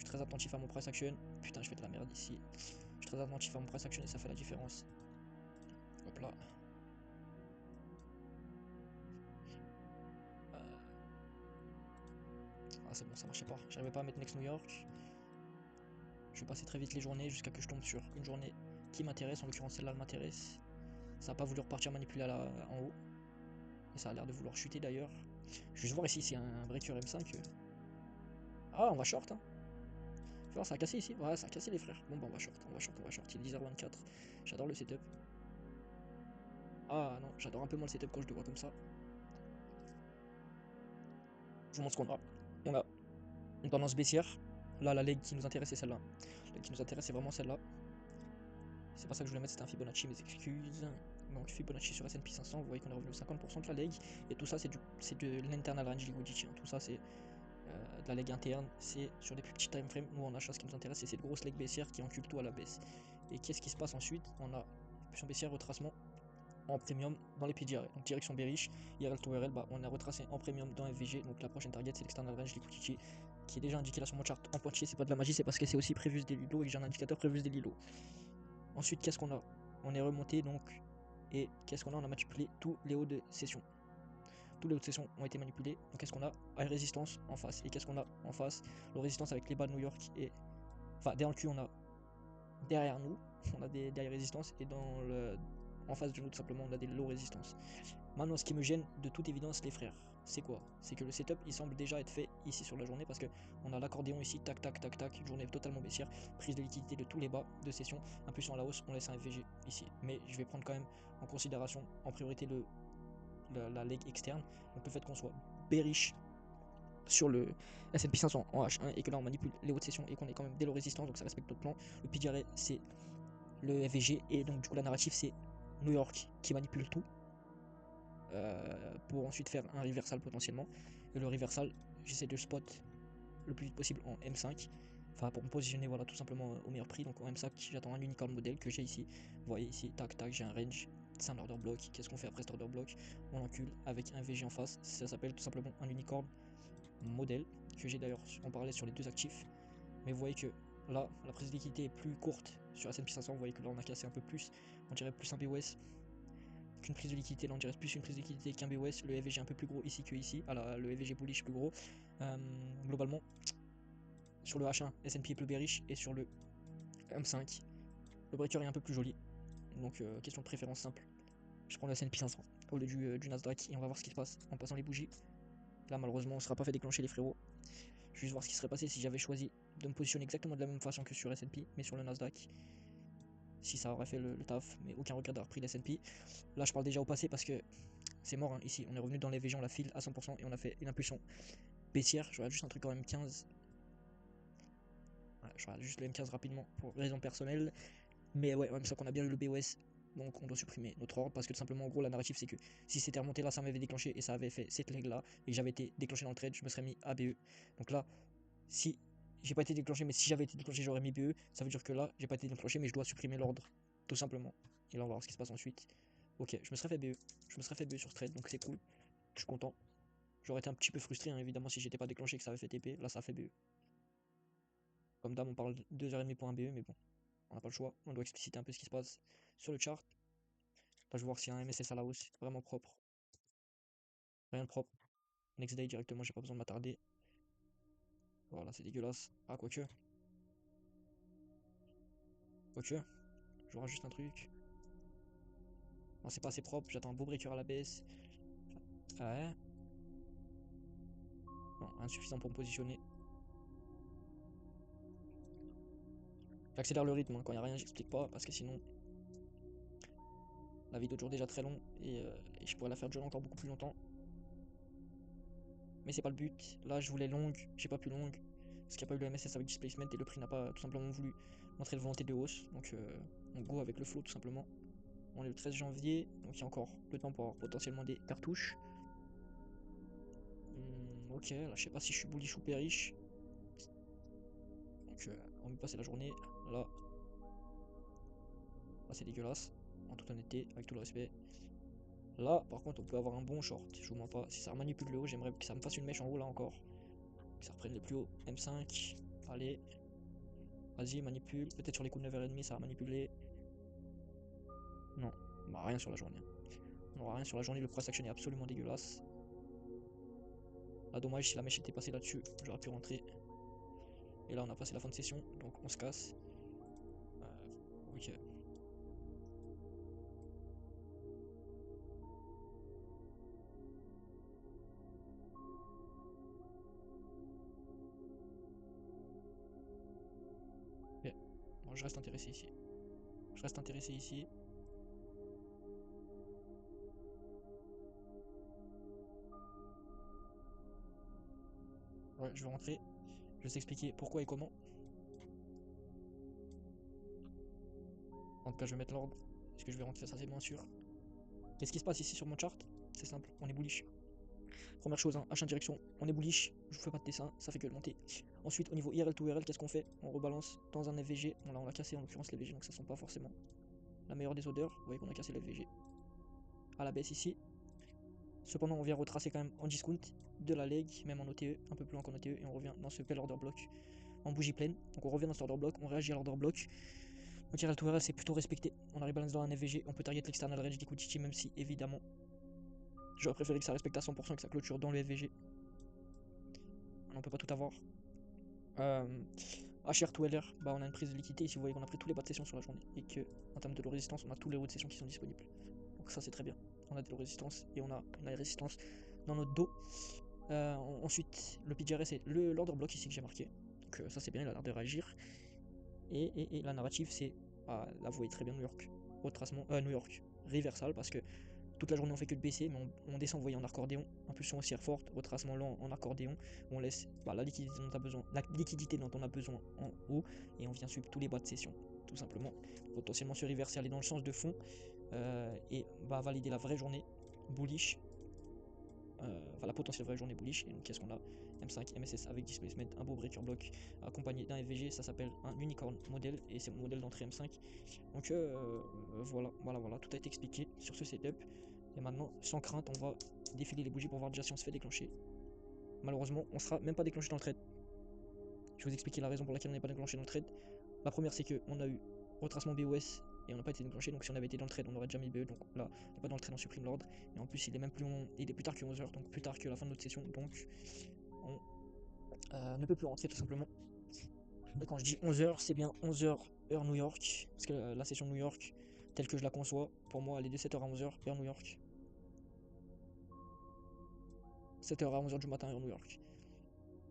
très attentif à mon price action. Putain, je fais de la merde ici. Je suis très attentif à mon price action et ça fait la différence. Hop là. Ah c'est bon, ça marchait pas. J'arrivais pas à mettre Next New York. Je vais passer très vite les journées jusqu'à que je tombe sur une journée qui m'intéresse. En l'occurrence, celle-là m'intéresse. Ça n'a pas voulu repartir manipuler en haut. Et ça a l'air de vouloir chuter d'ailleurs. Je vais juste voir ici, c'est un breaker M5. Ah, on va short. Hein. Faut voir, ça a cassé ici. Ouais, ça a cassé les frères. Bon, bah, on va short. Il est 10h24. J'adore le setup. Ah non, j'adore un peu moins le setup quand je le vois comme ça. Je vous montre ce qu'on a. On a une tendance baissière. Là, la leg qui nous intéresse, c'est celle-là. La leg qui nous intéresse, c'est vraiment celle-là. C'est pas ça que je voulais mettre, c'était un Fibonacci, mes excuses. Donc Fibonacci sur S&P 500, vous voyez qu'on est revenu 50% de la leg. Et tout ça, c'est de l'internal range liquidity. Hein. Tout ça, c'est de la leg interne. C'est sur des plus petits time frames. Nous, on achète ce qui nous intéresse, c'est cette grosse leg baissière qui encule tout à la baisse. Et qu'est-ce qui se passe ensuite? On a impulsion baissière, retracement en premium dans les PDR. Donc direction bearish, IRL to RL, bah, on a retracé en premium dans FVG. Donc la prochaine target c'est l'external range liquidity qui est déjà indiqué là sur mon chart en pointillé. C'est pas de la magie, c'est parce que c'est aussi Previous Daily Low et que j'ai un indicateur Previous Daily Low. Ensuite, qu'est-ce qu'on a? On est remonté donc, et qu'est-ce qu'on a? On a manipulé tous les hauts de session. Tous les hauts de session ont été manipulés. Donc qu'est-ce qu'on a? Une résistance en face. Et qu'est-ce qu'on a en face? Le résistance avec les bas de New York et. Enfin, derrière le cul, on a derrière nous, on a des résistances et en face de nous, tout simplement, on a des low résistances. Maintenant, ce qui me gêne de toute évidence, les frères, c'est quoi? C'est que le setup, il semble déjà être fait ici sur la journée parce que on a l'accordéon ici, tac, tac, tac, tac, journée totalement baissière, prise de liquidité de tous les bas de session, impulsion à la hausse, on laisse un FVG ici. Mais je vais prendre quand même en considération, en priorité, la leg externe, donc le fait qu'on soit bearish sur le S&P 500 en H1 et que là on manipule les hautes sessions et qu'on est quand même dès le résistance, donc ça respecte notre plan. Le PDRA c'est le FVG et donc du coup la narrative c'est New York qui manipule tout pour ensuite faire un reversal potentiellement. Et le reversal, j'essaie de spot le plus vite possible en M5, enfin pour me positionner voilà tout simplement au meilleur prix. Donc en M5 j'attends un unicorn modèle que j'ai ici. Vous voyez ici, tac tac, j'ai un range, c'est un order block. Qu'est-ce qu'on fait après cet order block? On l'encule avec un VG en face, ça s'appelle tout simplement un unicorn modèle que j'ai d'ailleurs en parallèle sur les deux actifs. Mais vous voyez que là la prise de liquidité est plus courte sur S&P 500. Vous voyez que là on a cassé un peu plus, on dirait plus un BOS qu'une prise de liquidité. Là on dirait plus une prise de liquidité qu'un BOS. Le FVG un peu plus gros ici que ici. Alors le FVG bullish plus gros. Globalement sur le H1 S&P est plus bearish et sur le M5 le breaker est un peu plus joli. Donc question de préférence simple, je prends le S&P 500 au lieu du Nasdaq et on va voir ce qui se passe en passant les bougies. Là malheureusement on ne sera pas fait déclencher les frérots. Je vais juste voir ce qui serait passé si j'avais choisi de me positionner exactement de la même façon que sur S&P mais sur le Nasdaq. Si ça aurait fait le taf, mais aucun regret d'avoir pris l'S&P. Là je parle déjà au passé parce que c'est mort hein. Ici on est revenu dans les VG, on la file à 100% et on a fait une impulsion baissière. Je regarde juste un truc en M15. Ouais, je regarde juste le M15 rapidement pour raison personnelle. Mais ouais, même ça qu'on a bien eu le BOS. Donc on doit supprimer notre ordre parce que tout simplement en gros la narrative c'est que si c'était remonté là ça m'avait déclenché et ça avait fait cette leg là et que j'avais été déclenché dans le trade, je me serais mis ABE. Donc là si j'ai pas été déclenché mais si j'avais été déclenché j'aurais mis BE, ça veut dire que là j'ai pas été déclenché mais je dois supprimer l'ordre tout simplement. Et là on va voir ce qui se passe ensuite. Ok, je me serais fait BE, je me serais fait BE sur ce trade donc c'est cool, je suis content. J'aurais été un petit peu frustré hein, évidemment si j'étais pas déclenché et que ça avait fait TP, là ça a fait BE. Comme d'hab on parle de 2h30 pour un BE mais bon, on n'a pas le choix, on doit expliciter un peu ce qui se passe sur le chart. Là, je vais voir s'il y a un MSS à la hausse, vraiment propre. Rien de propre. Next day directement, j'ai pas besoin de m'attarder. Voilà, c'est dégueulasse. Ah, quoique. Quoique. Je vois juste un truc. Non, c'est pas assez propre. J'attends un beau breaker à la baisse. Ouais. Non, insuffisant pour me positionner. J'accélère le rythme hein. Quand il n'y a rien, j'explique pas. Parce que sinon, la vidéo dure déjà très long. Et je pourrais la faire durer encore beaucoup plus longtemps. Mais c'est pas le but. Là, je voulais longue. J'ai pas pu longue. Parce qu'il n'y a pas eu le MSS avec displacement. Et le prix n'a pas tout simplement voulu montrer de volonté de hausse. Donc, on go avec le flow tout simplement. On est le 13 janvier, donc il y a encore le temps pour avoir potentiellement des cartouches. Ok, là je sais pas si je suis bullish ou bearish. Donc on va passer la journée. Là, là c'est dégueulasse, en toute honnêteté, avec tout le respect. Là, par contre, on peut avoir un bon short. Je vous mens pas. Si ça manipule le haut, j'aimerais que ça me fasse une mèche en haut là encore. Que ça reprenne le plus haut. M5. Allez. Vas-y, manipule. Peut-être sur les coups de 9h30, ça va manipuler. Non, bah, rien sur la journée. On aura rien sur la journée. Le price action est absolument dégueulasse. Là, dommage, si la mèche était passée là-dessus, j'aurais pu rentrer. Et là, on a passé la fin de session, donc on se casse. Ok. Ok. Bon, je reste intéressé ici. Je reste intéressé ici. Ouais, je vais rentrer. Je vais t'expliquer pourquoi et comment. En tout cas, je vais mettre l'ordre. Est-ce que je vais rentrer? Ça, c'est moins sûr. Qu'est-ce qui se passe ici sur mon chart? C'est simple, on est bullish. Première chose, hein, H1 direction, on est bullish, je vous fais pas de dessin, ça fait que le monter. Ensuite, au niveau IRL to IRL, qu'est-ce qu'on fait? On rebalance dans un FVG. Bon, là, on l'a cassé en l'occurrence, les VG, donc ça sent pas forcément la meilleure des odeurs. Vous voyez qu'on a cassé le FVG à la baisse ici. Cependant, on vient retracer quand même en discount de la leg, même en OTE, un peu plus loin qu'en OTE, et on revient dans ce bel order block en bougie pleine. Donc on revient dans cet order block, on réagit à l'order block. Donc IRL to IRL, c'est plutôt respecté. On a rebalance dans un FVG, on peut target l'external range liquidity, même si évidemment j'aurais préféré que ça respecte à 100% et que ça clôture dans le FVG. On peut pas tout avoir. HR to LR, bah on a une prise de liquidité. Ici vous voyez qu'on a pris tous les bas de session sur la journée et que en termes de low résistance, on a tous les hauts de session qui sont disponibles. Donc ça c'est très bien. On a de low résistance et on a les résistances dans notre dos. Ensuite, le PGR c'est l'order block ici que j'ai marqué. Donc ça c'est bien, il a l'air de réagir. Et la narrative c'est, bah, là vous voyez très bien New York, retracement, New York, reversal parce que toute la journée on fait que de baisser, mais on descend, vous voyez, en accordéon, impulsion haussière forte, retracement lent en accordéon, on laisse bah, la liquidité dont on a besoin en haut, et on vient suivre tous les bas de session, tout simplement. Potentiellement se reverser, aller dans le sens de fond, et bah, valider la vraie journée bullish, la potentielle vraie journée bullish. Et donc qu'est-ce qu'on a? M5, MSS avec displacement, un beau breaker block accompagné d'un FVG, ça s'appelle un unicorn modèle, et c'est mon modèle d'entrée M5. Donc voilà, tout a été expliqué sur ce setup. Et maintenant, sans crainte, on va défiler les bougies pour voir déjà si on se fait déclencher. Malheureusement, on sera même pas déclenché dans le trade. Je vais vous expliquer la raison pour laquelle on n'est pas déclenché dans le trade. La première, c'est qu'on a eu retracement BOS et on n'a pas été déclenché. Donc si on avait été dans le trade, on aurait déjà mis BE. Donc là, on n'est pas dans le trade, on supprime l'ordre. Et en plus, il est même plus long, il est plus tard que 11h, donc plus tard que la fin de notre session. Donc on ne peut plus rentrer tout simplement. Et quand je dis 11h, c'est bien 11h heure New York. Parce que la session New York, telle que je la conçois, pour moi, elle est de 7h à 11h heure New York. 7h à 11h du matin heure New York.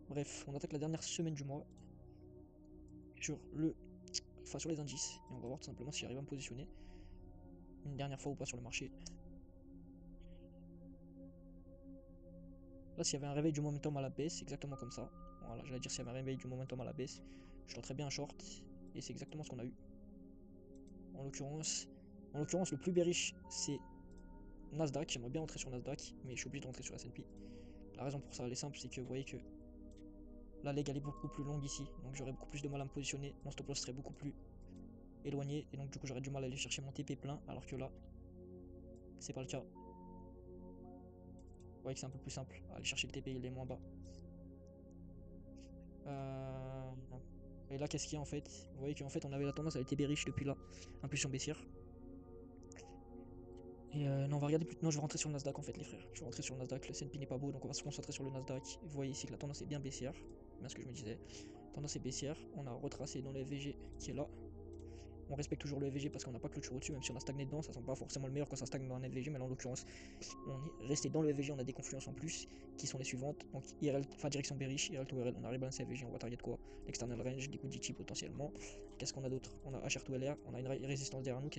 Bref, on attaque la dernière semaine du mois sur sur les indices, et on va voir tout simplement si j'arrive à me positionner une dernière fois ou pas sur le marché. Là, s'il y avait un réveil du momentum à la baisse, exactement comme ça. Voilà, j'allais dire s'il y avait un réveil du momentum à la baisse, je tenterais bien un short, et c'est exactement ce qu'on a eu. En l'occurrence, le plus bearish, c'est Nasdaq. J'aimerais bien entrer sur Nasdaq, mais je suis obligé de rentrer sur S&P. La raison pour ça, elle est simple, c'est que vous voyez que la leg elle est beaucoup plus longue ici, donc j'aurais beaucoup plus de mal à me positionner. Mon stop loss serait beaucoup plus éloigné, et donc du coup j'aurais du mal à aller chercher mon TP plein, alors que là, c'est pas le cas. Vous voyez que c'est un peu plus simple, aller chercher le TP, il est moins bas. Et là, qu'est-ce qu'il y a en fait? Vous voyez qu'en fait on avait la tendance à être bearish depuis là, impulsion baissière. Et non, on va regarder plus. Non, je vais rentrer sur le Nasdaq en fait, les frères. Je vais rentrer sur le Nasdaq. Le S&P n'est pas beau, donc on va se concentrer sur le Nasdaq. Vous voyez ici que la tendance est bien baissière. C'est bien ce que je me disais. Tendance est baissière. On a retracé dans le FVG qui est là. On respecte toujours le FVG parce qu'on n'a pas clôture au-dessus, même si on a stagné dedans. Ça sent pas forcément le meilleur quand ça stagne dans un FVG, mais là en l'occurrence, on est resté dans le FVG. On a des confluences en plus qui sont les suivantes. Donc IRL, enfin direction bearish, IRL to IRL. On a rebalancé FVG. On va target quoi? L'external range, liquidity potentiellement. Qu'est-ce qu'on a d'autre? On a HR to LR. On a une résistance derrière nous.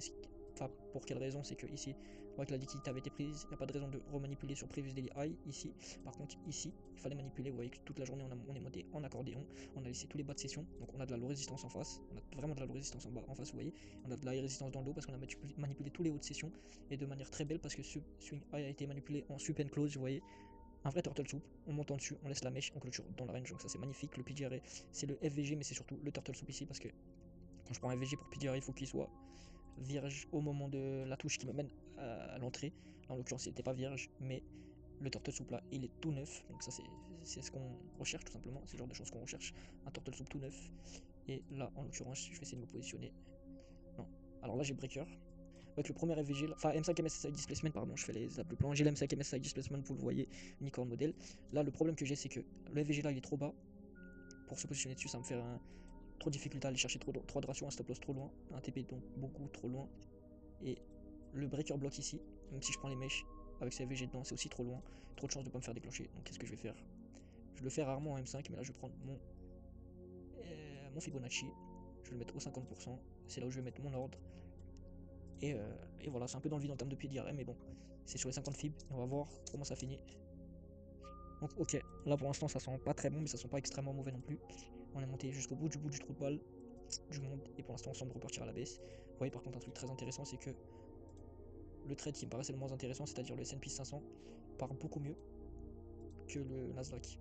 Enfin, pour quelle raison? C'est que ici, on voit que la liquidité avait été prise, il n'y a pas de raison de remanipuler sur Previous Daily High ici. Par contre, ici, il fallait manipuler. Vous voyez que toute la journée, on est monté en accordéon, on a laissé tous les bas de session, donc on a de la low résistance en face, on a vraiment de la low résistance en face, vous voyez. On a de la high résistance dans le dos parce qu'on a manipulé tous les hauts de session et de manière très belle parce que ce swing high a été manipulé en sweep and close, vous voyez. Un vrai turtle soup, on monte en dessus, on laisse la mèche, on clôture dans la range, donc ça c'est magnifique. Le PGRA, c'est le FVG, mais c'est surtout le turtle soup ici parce que quand je prends un FVG pour PGRA, il faut qu'il soit vierge au moment de la touche qui me mène à l'entrée. En l'occurrence, il n'était pas vierge, mais le turtle soup là, il est tout neuf. Donc ça, c'est ce qu'on recherche tout simplement. C'est le genre de choses qu'on recherche. Un turtle soup tout neuf. Et là, en l'occurrence, je vais essayer de me positionner. Non. Alors là, j'ai breaker. Avec le premier FVG, enfin M5 MSSI displacement, pardon, je fais les plus plans. J'ai le M5 MSSI displacement, vous le voyez, unicorn modèle. Là, le problème que j'ai, c'est que le FVG là, il est trop bas. Pour se positionner dessus, ça me fait trop de difficulté à aller chercher trop de ratios, un stop loss trop loin, un TP donc beaucoup trop loin. Et le breaker block ici, même si je prends les mèches avec ces FVG dedans, c'est aussi trop loin, trop de chances de ne pas me faire déclencher. Donc qu'est-ce que je vais faire? Je le fais rarement en M5, mais là je vais prendre mon Fibonacci, je vais le mettre au 50%, c'est là où je vais mettre mon ordre. Et voilà, c'est un peu dans le vide en termes de pied d'IRM, mais bon, c'est sur les 50 fib, et on va voir comment ça finit. Donc ok, là pour l'instant ça sent pas très bon, mais ça sent pas extrêmement mauvais non plus. On est monté jusqu'au bout du trou de balle du monde, et pour l'instant on semble repartir à la baisse. Vous voyez par contre un truc très intéressant, c'est que le trade qui me paraissait le moins intéressant, c'est-à-dire le S&P 500, part beaucoup mieux. que le Nasdaq.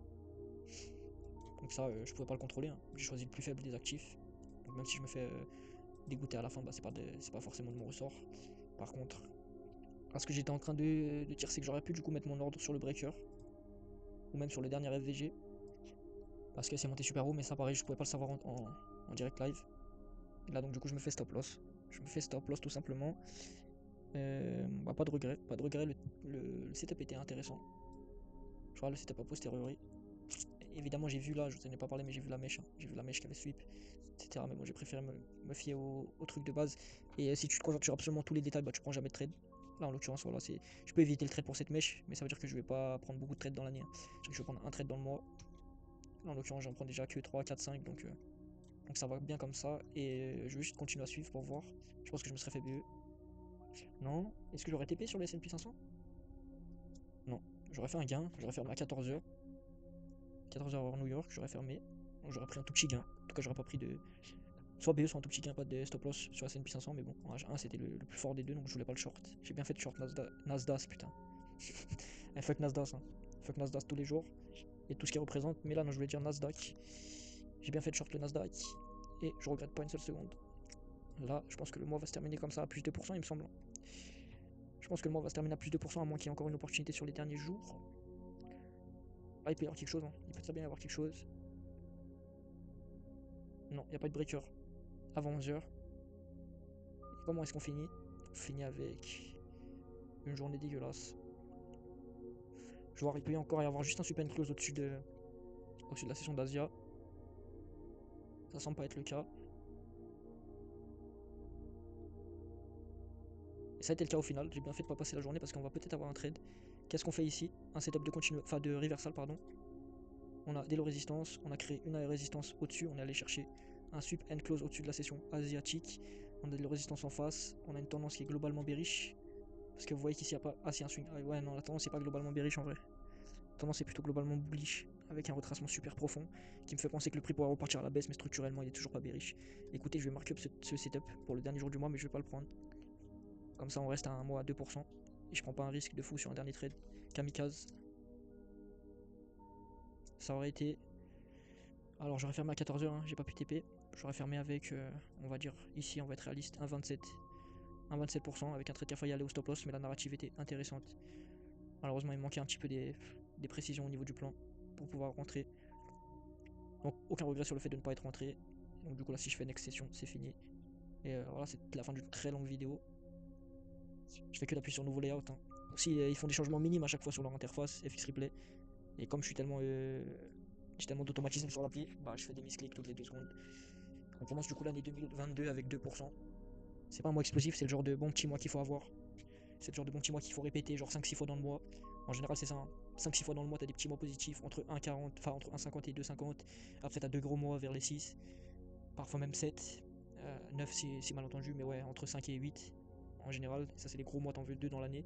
Donc ça, je pouvais pas le contrôler, hein. J'ai choisi le plus faible des actifs. Donc même si je me fais dégoûter à la fin, bah, c'est pas forcément de mon ressort. Par contre, ce que j'étais en train de dire, c'est que j'aurais pu du coup mettre mon ordre sur le breaker. Ou même sur le dernier FVG. Parce que c'est monté super haut, mais ça pareil, je pouvais pas le savoir en direct live. Et là donc du coup je me fais stop loss. Je me fais stop loss tout simplement. Bah, pas de regret, le setup était intéressant. Je vois le setup a posteriori. Évidemment j'ai vu là, je vous en ai pas parlé, mais j'ai vu la mèche, hein. J'ai vu la mèche qui avait sweep, etc. Mais bon, j'ai préféré me fier au truc de base. Et si tu te concentres sur absolument tous les détails, bah tu prends jamais de trade. Là en l'occurrence, voilà, je peux éviter le trade pour cette mèche, mais ça veut dire que je vais pas prendre beaucoup de trades dans l'année, hein. Je vais prendre un trade dans le mois. Là en l'occurrence, j'en prends déjà que 3, 4, 5, donc ça va bien comme ça. Et je vais juste continuer à suivre pour voir. Je pense que je me serais fait BE. Non. Est-ce que j'aurais TP sur le S&P 500? Non. J'aurais fait un gain, j'aurais fermé à 14h. 14h heure New York, j'aurais fermé. Donc j'aurais pris un tout petit gain. En tout cas, j'aurais pas pris de. Soit BE, soit un tout petit gain, pas de stop loss sur S&P 500. Mais bon, en H1, c'était le plus fort des deux, donc je voulais pas le short. J'ai bien fait de short Nasdaq, putain. Fuck Nasdaq, hein. Fuck Nasdaq tous les jours. Et tout ce qu'il représente. Mais là, non, je voulais dire Nasdaq. J'ai bien fait de short le Nasdaq. Et je regrette pas une seule seconde. Là, je pense que le mois va se terminer comme ça à plus de 2%, il me semble. Je pense que le mois va se terminer à plus de 2%, à moins qu'il y ait encore une opportunité sur les derniers jours. Ah, il peut y avoir quelque chose, hein. Il peut très bien y avoir quelque chose. Non, il n'y a pas de breaker avant 11h. Et comment est-ce qu'on finit? On finit avec une journée dégueulasse. Je vois, il peut y encore y avoir juste un super close au-dessus de la session d'Asia. Ça semble pas être le cas. Et ça a été le cas au final. J'ai bien fait de pas passer la journée parce qu'on va peut-être avoir un trade. Qu'est-ce qu'on fait ici? Un setup de continu, enfin de reversal, pardon. On a des low résistance, on a créé une résistance au-dessus, on est allé chercher un sup end close au-dessus de la session asiatique. On a des low résistance en face, on a une tendance qui est globalement bearish. Parce que vous voyez qu'ici il n'y a pas. Ah, c'est un swing. Ah, ouais, non, la tendance n'est pas globalement bearish en vrai. La tendance est plutôt globalement bullish, avec un retracement super profond, qui me fait penser que le prix pourrait repartir à la baisse, mais structurellement il est toujours pas bearish. Écoutez, je vais marquer up ce setup pour le dernier jour du mois, mais je vais pas le prendre. Comme ça, on reste à un mois à 2%. Et je prends pas un risque de fou sur un dernier trade. Kamikaze. Ça aurait été. Alors j'aurais fermé à 14h, hein, j'ai pas pu TP. J'aurais fermé avec, on va dire, ici on va être réaliste, un 27%, avec un trade qui a failli aller au stop loss, mais la narrative était intéressante. Malheureusement, il manquait un petit peu des précisions au niveau du plan pour pouvoir rentrer. Donc aucun regret sur le fait de ne pas être rentré. Donc du coup là, si je fais next session, c'est fini. Et voilà, c'est la fin d'une très longue vidéo. Je fais que d'appuyer sur nouveau layout, hein. Aussi, ils font des changements minimes à chaque fois sur leur interface, FX Replay. Et comme je suis tellement d'automatisme sur l'appli, bah je fais des misclics toutes les 2 secondes. On commence du coup l'année 2022 avec 2%. C'est pas un mois explosif, c'est le genre de bon petit mois qu'il faut avoir. C'est le genre de bon petit mois qu'il faut répéter, genre 5-6 fois dans le mois. En général, c'est ça, hein. 5-6 fois dans le mois, t'as des petits mois positifs entre 1,40, enfin entre 1,50 et 2,50. Après, t'as 2 gros mois vers les 6. Parfois même 7. 9 si mal entendu, mais ouais, entre 5 et 8 en général. Ça, c'est les gros mois, t'en veux 2 dans l'année.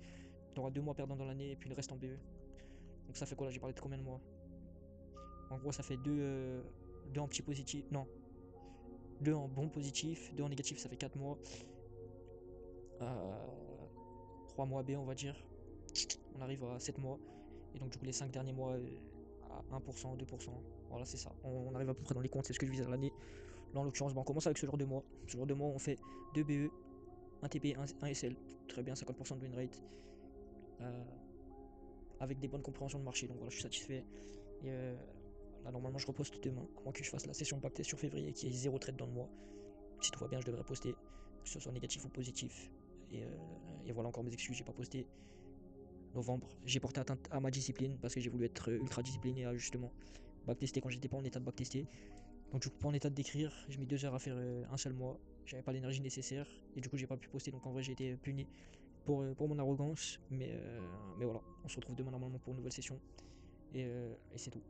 T'auras 2 mois perdants dans l'année et puis le reste en BE. Donc ça fait quoi là? J'ai parlé de combien de mois? En gros, ça fait 2 en petit positif. Non, 2 en bon positif, 2 en négatif, ça fait 4 mois. 3 mois B, on va dire. On arrive à 7 mois. Et donc, du coup, les 5 derniers mois à 1%, 2%. Voilà, c'est ça. On arrive à peu près dans les comptes, c'est ce que je visais à l'année. Là, en l'occurrence, on commence avec ce genre de mois. Ce genre de mois, on fait 2 BE, 1 TP, 1 SL. Très bien, 50% de win rate. Avec des bonnes compréhensions de marché. Donc voilà, je suis satisfait. Et là, normalement, je reposte demain. À moins que je fasse la session backtest sur février qui est 0 trade dans le mois. Si tout va bien, je devrais poster, que ce soit négatif ou positif. Et voilà, encore mes excuses, j'ai pas posté. Novembre, j'ai porté atteinte à ma discipline parce que j'ai voulu être ultra discipliné à justement backtester quand j'étais pas en état de backtester. Donc du coup pas en état d'écrire, j'ai mis 2 heures à faire un seul mois. J'avais pas l'énergie nécessaire et du coup j'ai pas pu poster, donc en vrai j'ai été puni pour mon arrogance. Mais voilà, on se retrouve demain normalement pour une nouvelle session. Et c'est tout.